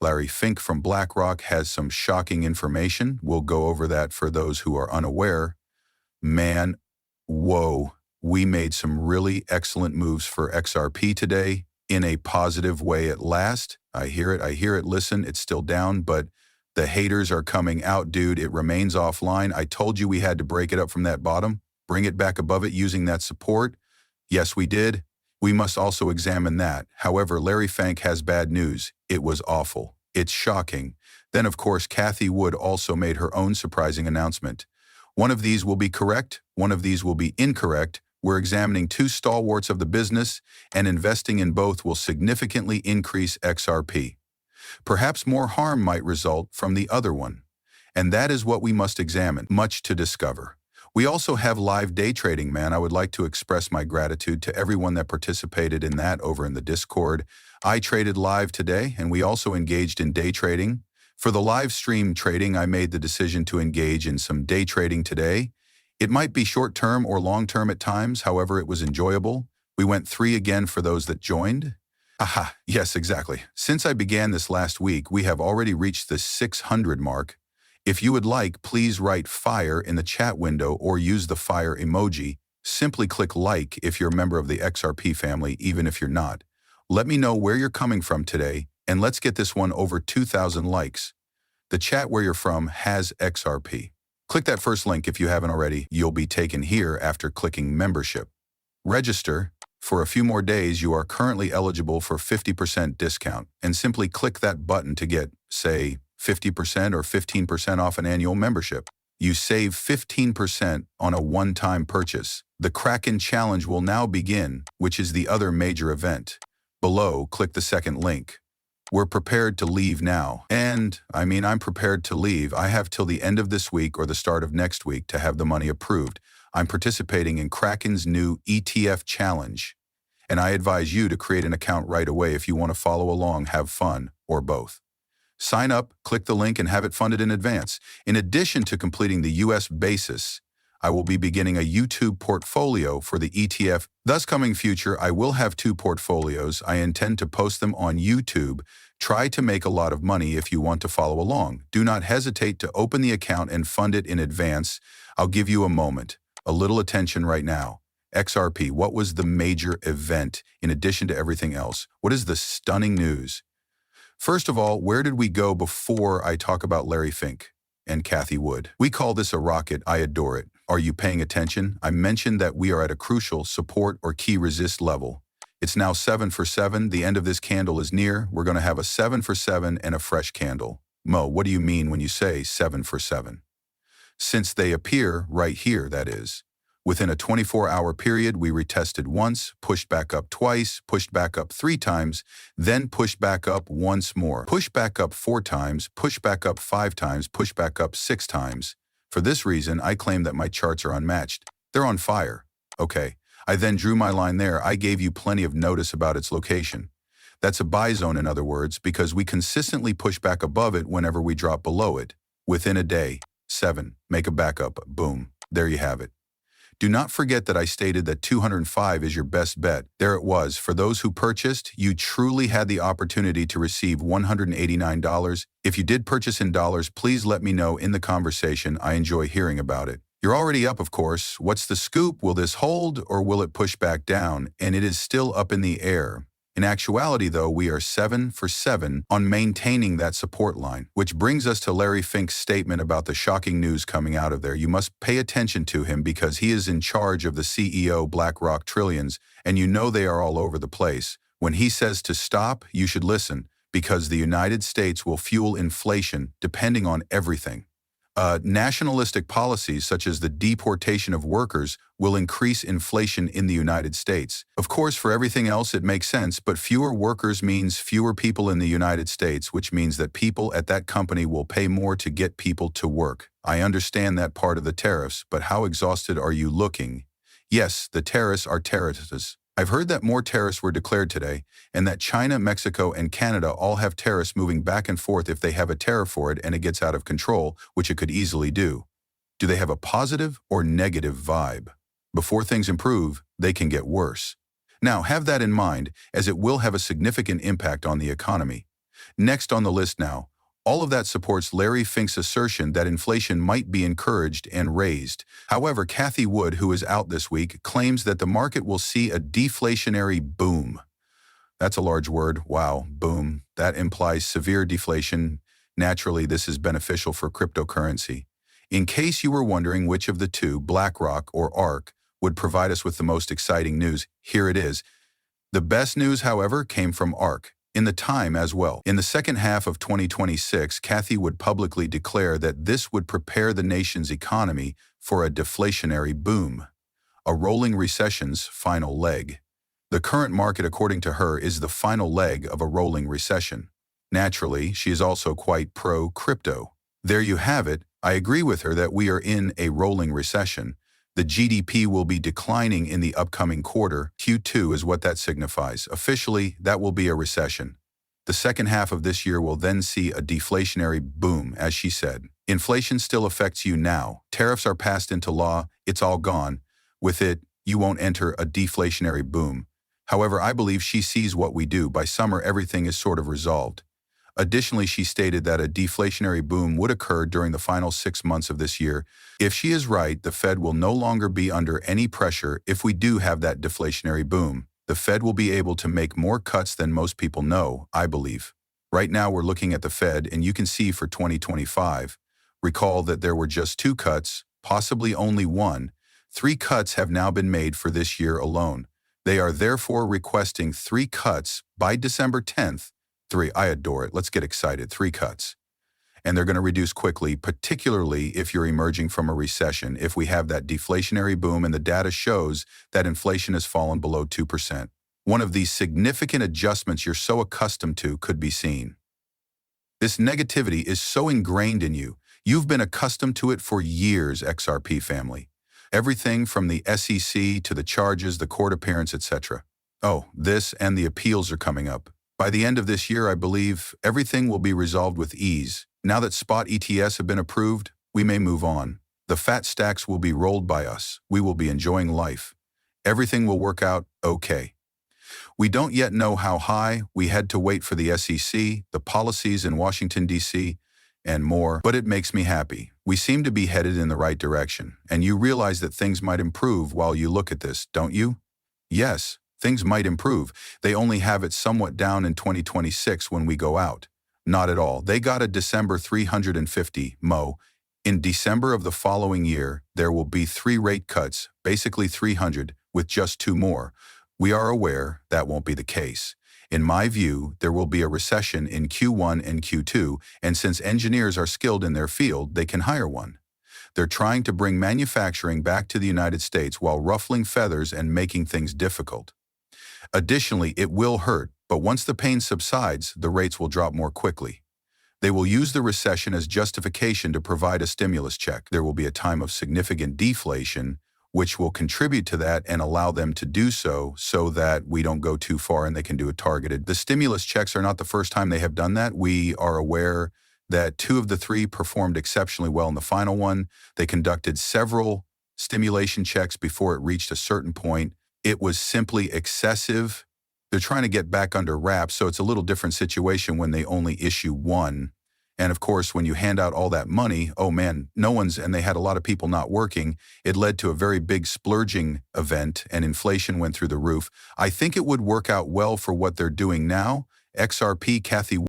Larry Fink from Blackrock has some shocking information. We'll go over that for those who are unaware. Man, whoa, we made some really excellent moves for XRP today in a positive way at last. I hear it, listen, it's still down, but the haters are coming out, dude. It remains offline. I told you we had to break it up from that bottom, bring it back above it using that support. Yes, we did. We must also examine that. However, Larry Fink has bad news. It was awful. It's shocking. Then, of course, Cathie Wood also made her own surprising announcement. One of these will be correct, one of these will be incorrect. We're examining two stalwarts of the business, and investing in both will significantly increase XRP. Perhaps more harm might result from the other one. And that is what we must examine, much to discover. We also have live day trading, man. I would like to express my gratitude to everyone that participated in that over in the Discord. I traded live today, and we also engaged in day trading. For the live stream trading, I made the decision to engage in some day trading today. It might be short-term or long-term at times, however, it was enjoyable. We went 3 again for those that joined. Aha, yes, exactly. Since I began this last week, we have already reached the 600 mark. If you would like, please write fire in the chat window or use the fire emoji. Simply click like if you're a member of the XRP family, even if you're not. Let me know where you're coming from today, and let's get this one over 2,000 likes. The chat where you're from has XRP. Click that first link if you haven't already. You'll be taken here after clicking membership. Register. For a few more days, you are currently eligible for 50% discount, and simply click that button to get, say, 50% or 15% off an annual membership. You save 15% on a one-time purchase. The Kraken Challenge will now begin, which is the other major event. Below, click the second link. We're prepared to leave now. And, I'm prepared to leave. I have till the end of this week or the start of next week to have the money approved. I'm participating in Kraken's new ETF challenge. And I advise you to create an account right away if you want to follow along, have fun, or both. Sign up, click the link, and have it funded in advance. In addition to completing the US basis, I will be beginning a YouTube portfolio for the ETF. Thus coming future, I will have 2 portfolios. I intend to post them on YouTube. Try to make a lot of money if you want to follow along. Do not hesitate to open the account and fund it in advance. I'll give you a moment, a little attention right now. XRP, what was the major event in addition to everything else? What is the stunning news? First of all, where did we go before I talk about Larry Fink and Cathie Wood? We call this a rocket. I adore it. Are you paying attention? I mentioned that we are at a crucial support or key resist level. It's now 7 for 7. The end of this candle is near. We're going to have a 7 for 7 and a fresh candle. Mo, what do you mean when you say 7 for 7? Since they appear right here, that is. Within a 24-hour period, we retested once, pushed back up twice, pushed back up 3 times, then pushed back up once more, pushed back up 4 times, pushed back up 5 times, pushed back up 6 times. For this reason, I claim that my charts are unmatched. They're on fire. Okay, I then drew my line there. I gave you plenty of notice about its location. That's a buy zone, in other words, because we consistently push back above it whenever we drop below it. Within a day, 7, make a backup, boom, there you have it. Do not forget that I stated that 205 is your best bet. There it was. For those who purchased, you truly had the opportunity to receive $189. If you did purchase in dollars, please let me know in the conversation. I enjoy hearing about it. You're already up, of course. What's the scoop? Will this hold or will it push back down? And it is still up in the air. In actuality, though, we are 7 for 7 on maintaining that support line, which brings us to Larry Fink's statement about the shocking news coming out of there. You must pay attention to him because he is in charge of the CEO Blackrock trillions, and you know they are all over the place. When he says to stop, you should listen because the United States will fuel inflation depending on everything. Nationalistic policies such as the deportation of workers will increase inflation in the United States. Of course, for everything else, it makes sense, but fewer workers means fewer people in the United States, which means that people at that company will pay more to get people to work. I understand that part of the tariffs, but how exhausted are you looking? Yes, the tariffs are tariffs. I've heard that more tariffs were declared today, and that China, Mexico, and Canada all have tariffs moving back and forth if they have a tariff for it and it gets out of control, which it could easily do. Do they have a positive or negative vibe? Before things improve, they can get worse. Now, have that in mind, as it will have a significant impact on the economy. Next on the list now, all of that supports Larry Fink's assertion that inflation might be encouraged and raised. However, Cathie Wood, who is out this week, claims that the market will see a deflationary boom. That's a large word. Wow, boom. That implies severe deflation. Naturally, this is beneficial for cryptocurrency. In case you were wondering which of the two, Blackrock or ARK, would provide us with the most exciting news, here it is. The best news, however, came from ARK, in the time as well. In the second half of 2026, Cathie would publicly declare that this would prepare the nation's economy for a deflationary boom, a rolling recession's final leg. The current market, according to her, is the final leg of a rolling recession. Naturally, she is also quite pro-crypto. There you have it. I agree with her that we are in a rolling recession. The GDP will be declining in the upcoming quarter. Q2 is what that signifies. Officially, that will be a recession. The second half of this year will then see a deflationary boom, as she said. Inflation still affects you now. Tariffs are passed into law. It's all gone. With it, you won't enter a deflationary boom. However, I believe she sees what we do. By summer, everything is sort of resolved. Additionally, she stated that a deflationary boom would occur during the final 6 months of this year. If she is right, the Fed will no longer be under any pressure if we do have that deflationary boom. The Fed will be able to make more cuts than most people know, I believe. Right now, we're looking at the Fed, and you can see for 2025. Recall that there were just 2 cuts, possibly only 1. 3 cuts have now been made for this year alone. They are therefore requesting 3 cuts by December 10th. 3, I adore it. Let's get excited. 3 cuts. And they're going to reduce quickly, particularly if you're emerging from a recession, if we have that deflationary boom and the data shows that inflation has fallen below 2%. One of these significant adjustments you're so accustomed to could be seen. This negativity is so ingrained in you. You've been accustomed to it for years, XRP family. Everything from the SEC to the charges, the court appearance, etc. Oh, this and the appeals are coming up. By the end of this year, I believe everything will be resolved with ease. Now that spot ETFs have been approved, we may move on. The fat stacks will be rolled by us. We will be enjoying life. Everything will work out okay. We don't yet know how high. We had to wait for the SEC, the policies in Washington, D.C., and more, but it makes me happy. We seem to be headed in the right direction, and you realize that things might improve while you look at this, don't you? Yes. Things might improve. They only have it somewhat down in 2026 when we go out. Not at all. They got a December 350 Mo. In December of the following year, there will be 3 rate cuts, basically 300, with just 2 more. We are aware that won't be the case. In my view, there will be a recession in Q1 and Q2, and since engineers are skilled in their field, they can hire one. They're trying to bring manufacturing back to the United States while ruffling feathers and making things difficult. Additionally, it will hurt, but once the pain subsides, the rates will drop more quickly. They will use the recession as justification to provide a stimulus check. There will be a time of significant deflation, which will contribute to that and allow them to do so that we don't go too far and they can do it targeted. The stimulus checks are not the first time they have done that. We are aware that 2 of the 3 performed exceptionally well in the final one. They conducted several stimulation checks before it reached a certain point. It was simply excessive. They're trying to get back under wraps, so it's a little different situation when they only issue 1. And of course, when you hand out all that money, oh man, and they had a lot of people not working, it led to a very big splurging event and inflation went through the roof. I think it would work out well for what they're doing now. XRP, Cathie